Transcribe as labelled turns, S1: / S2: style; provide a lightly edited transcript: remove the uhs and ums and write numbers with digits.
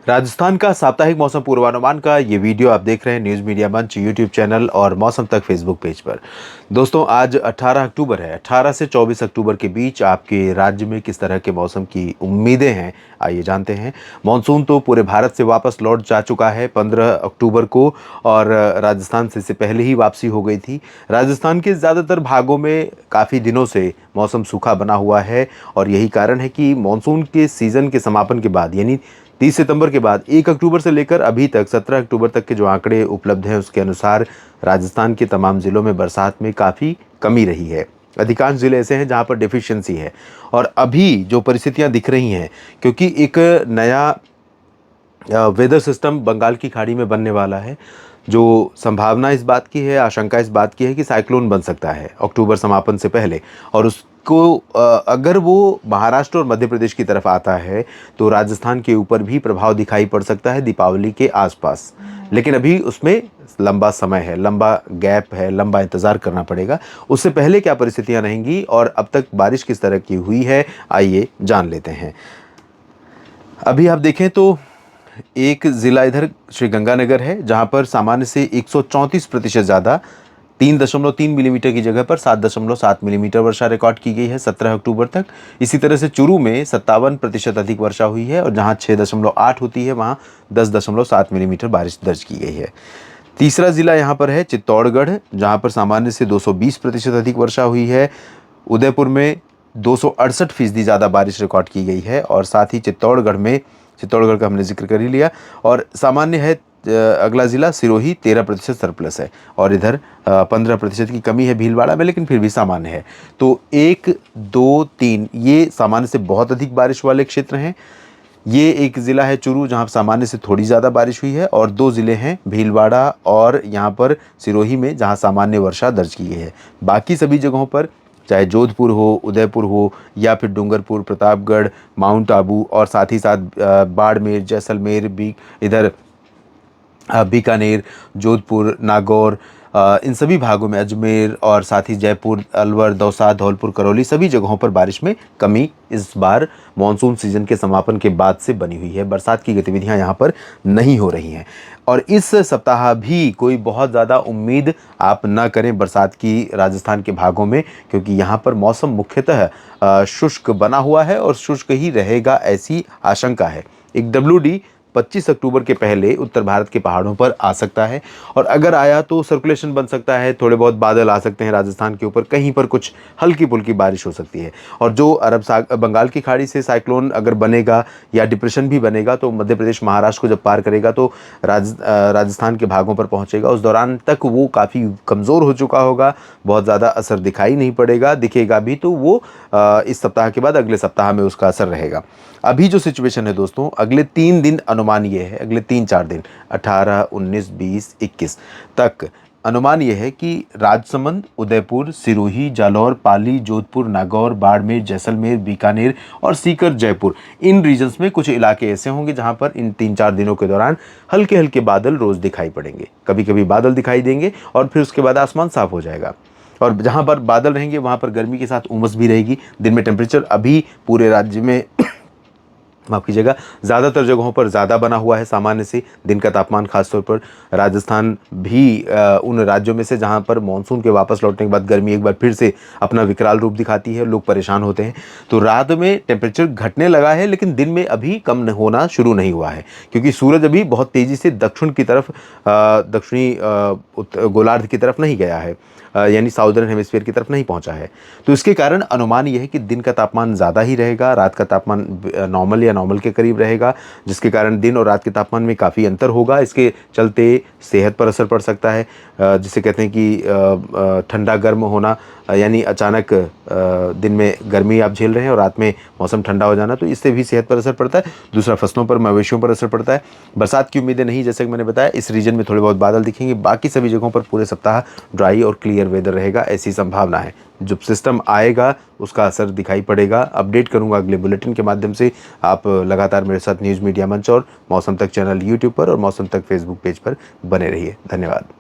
S1: राजस्थान का साप्ताहिक मौसम पूर्वानुमान का ये वीडियो आप देख रहे हैं न्यूज़ मीडिया मंच यूट्यूब चैनल और मौसम तक फेसबुक पेज पर। दोस्तों, आज 18 अक्टूबर है। 18 से 24 अक्टूबर के बीच आपके राज्य में किस तरह के मौसम की उम्मीदें हैं, आइए जानते हैं। मानसून तो पूरे भारत से वापस लौट जा चुका है 15 अक्टूबर को, और राजस्थान से इससे पहले ही वापसी हो गई थी। राजस्थान के ज़्यादातर भागों में काफ़ी दिनों से मौसम सूखा बना हुआ है, और यही कारण है कि मानसून के सीज़न के समापन के बाद यानी 30 सितंबर के बाद 1 अक्टूबर से लेकर अभी तक 17 अक्टूबर तक के जो आंकड़े उपलब्ध हैं उसके अनुसार राजस्थान के तमाम ज़िलों में बरसात में काफ़ी कमी रही है। अधिकांश ज़िले ऐसे हैं जहां पर डेफिशिएंसी है, और अभी जो परिस्थितियां दिख रही हैं, क्योंकि एक नया वेदर सिस्टम बंगाल की खाड़ी में बनने वाला है। जो संभावना इस बात की है, आशंका इस बात की है कि साइक्लोन बन सकता है अक्टूबर समापन से पहले, और उसको अगर वो महाराष्ट्र और मध्य प्रदेश की तरफ आता है तो राजस्थान के ऊपर भी प्रभाव दिखाई पड़ सकता है दीपावली के आसपास। लेकिन अभी उसमें लंबा समय है, लंबा गैप है, लंबा इंतज़ार करना पड़ेगा। उससे पहले क्या परिस्थितियां रहेंगी और अब तक बारिश किस तरह की हुई है, आइए जान लेते हैं। अभी आप देखें तो एक ज़िला इधर श्रीगंगानगर है, जहां पर सामान्य से 134% ज़्यादा 3.3 मिलीमीटर की जगह पर 7.7 मिलीमीटर वर्षा रिकॉर्ड की गई है 17 अक्टूबर तक। इसी तरह से चूरू में 57% अधिक वर्षा हुई है, और जहां 6.8 होती है वहां 10.7 मिलीमीटर बारिश दर्ज की गई है। तीसरा ज़िला यहाँ पर है चित्तौड़गढ़, जहाँ पर सामान्य से 220% अधिक वर्षा हुई है। उदयपुर में 268% ज़्यादा बारिश रिकॉर्ड की गई है, और साथ ही चित्तौड़गढ़ का हमने जिक्र कर ही लिया। और सामान्य है अगला ज़िला सिरोही, 13% सरप्लस है, और इधर 15% की कमी है भीलवाड़ा में, लेकिन फिर भी सामान्य है। तो 1, 2, 3 ये सामान्य से बहुत अधिक बारिश वाले क्षेत्र हैं। ये एक ज़िला है चूरू, जहाँ सामान्य से थोड़ी ज़्यादा बारिश हुई है, और 2 ज़िले हैं भीलवाड़ा और यहाँ पर सिरोही में, जहाँ सामान्य वर्षा दर्ज की गई है। बाकी सभी जगहों पर, चाहे जोधपुर हो, उदयपुर हो, या फिर डूंगरपुर, प्रतापगढ़, माउंट आबू, और साथ ही साथ बाड़मेर, जैसलमेर भी, इधर बीकानेर, जोधपुर, नागौर, इन सभी भागों में, अजमेर और साथ ही जयपुर, अलवर, दौसा, धौलपुर, करौली, सभी जगहों पर बारिश में कमी इस बार मानसून सीजन के समापन के बाद से बनी हुई है। बरसात की गतिविधियां यहाँ पर नहीं हो रही हैं, और इस सप्ताह भी कोई बहुत ज़्यादा उम्मीद आप ना करें बरसात की राजस्थान के भागों में, क्योंकि यहाँ पर मौसम मुख्यतः शुष्क बना हुआ है और शुष्क ही रहेगा, ऐसी आशंका है। एक WD 25 अक्टूबर के पहले उत्तर भारत के पहाड़ों पर आ सकता है, और अगर आया तो सर्कुलेशन बन सकता है, थोड़े बहुत बादल आ सकते हैं राजस्थान के ऊपर, कहीं पर कुछ हल्की फुल्की बारिश हो सकती है। और जो बंगाल की खाड़ी से साइक्लोन अगर बनेगा या डिप्रेशन भी बनेगा तो मध्य प्रदेश महाराष्ट्र को जब पार करेगा तो राजस्थान के भागों पर पहुंचेगा। उस दौरान तक वो काफ़ी कमज़ोर हो चुका होगा, बहुत ज़्यादा असर दिखाई नहीं पड़ेगा, दिखेगा भी तो वो इस सप्ताह के बाद अगले सप्ताह में उसका असर रहेगा। अभी जो सिचुएशन है दोस्तों, अगले 3 दिन अनुमान ये है, अगले 3-4 दिन 18, 19, 20, 21 तक अनुमान यह है कि राजसमंद, उदयपुर, सिरोही, जालौर, पाली, जोधपुर, नागौर, बाड़मेर, जैसलमेर, बीकानेर और सीकर, जयपुर, इन रीजन्स में कुछ इलाके ऐसे होंगे जहां पर इन 3-4 दिनों के दौरान हल्के हल्के बादल रोज दिखाई पड़ेंगे। कभी कभी बादल दिखाई देंगे और फिर उसके बाद आसमान साफ हो जाएगा, और जहां पर बादल रहेंगे वहां पर गर्मी के साथ उमस भी रहेगी। दिन में टेम्परेचर अभी पूरे राज्य में माफ़ कीजिएगा, ज़्यादातर जगहों पर ज़्यादा बना हुआ है सामान्य से। दिन का तापमान खासतौर पर राजस्थान भी उन राज्यों में से जहां पर मानसून के वापस लौटने के बाद गर्मी एक बार फिर से अपना विकराल रूप दिखाती है, लोग परेशान होते हैं। तो रात में टेम्परेचर घटने लगा है, लेकिन दिन में अभी कम होना शुरू नहीं हुआ है, क्योंकि सूरज अभी बहुत तेज़ी से दक्षिण की तरफ, दक्षिणी गोलार्ध की तरफ नहीं गया है, यानी साउदर्न हेमिस्फीयर की तरफ नहीं पहुंचा है। तो इसके कारण अनुमान यह है कि दिन का तापमान ज़्यादा ही रहेगा, रात का तापमान नॉर्मल या नॉर्मल के करीब रहेगा, जिसके कारण दिन और रात के तापमान में काफ़ी अंतर होगा। इसके चलते सेहत पर असर पड़ सकता है, जिसे कहते हैं कि ठंडा गर्म होना, यानी अचानक दिन में गर्मी आप झेल रहे हैं और रात में मौसम ठंडा हो जाना, तो इससे भी सेहत पर असर पड़ता है। दूसरा, फसलों पर, मवेशियों पर असर पड़ता है। बरसात की उम्मीदें नहीं, जैसे कि मैंने बताया, इस रीजन में थोड़े बहुत बादल दिखेंगे, बाकी सभी जगहों पर पूरे सप्ताह ड्राई और क्लियर वेदर रहेगा, ऐसी संभावना है। जब सिस्टम आएगा उसका असर दिखाई पड़ेगा। अपडेट करूंगा अगले बुलेटिन के माध्यम से। आप लगातार मेरे साथ न्यूज़ मीडिया मंच और मौसम तक चैनल यूट्यूब पर और मौसम तक फेसबुक पेज पर बने रहिए। धन्यवाद।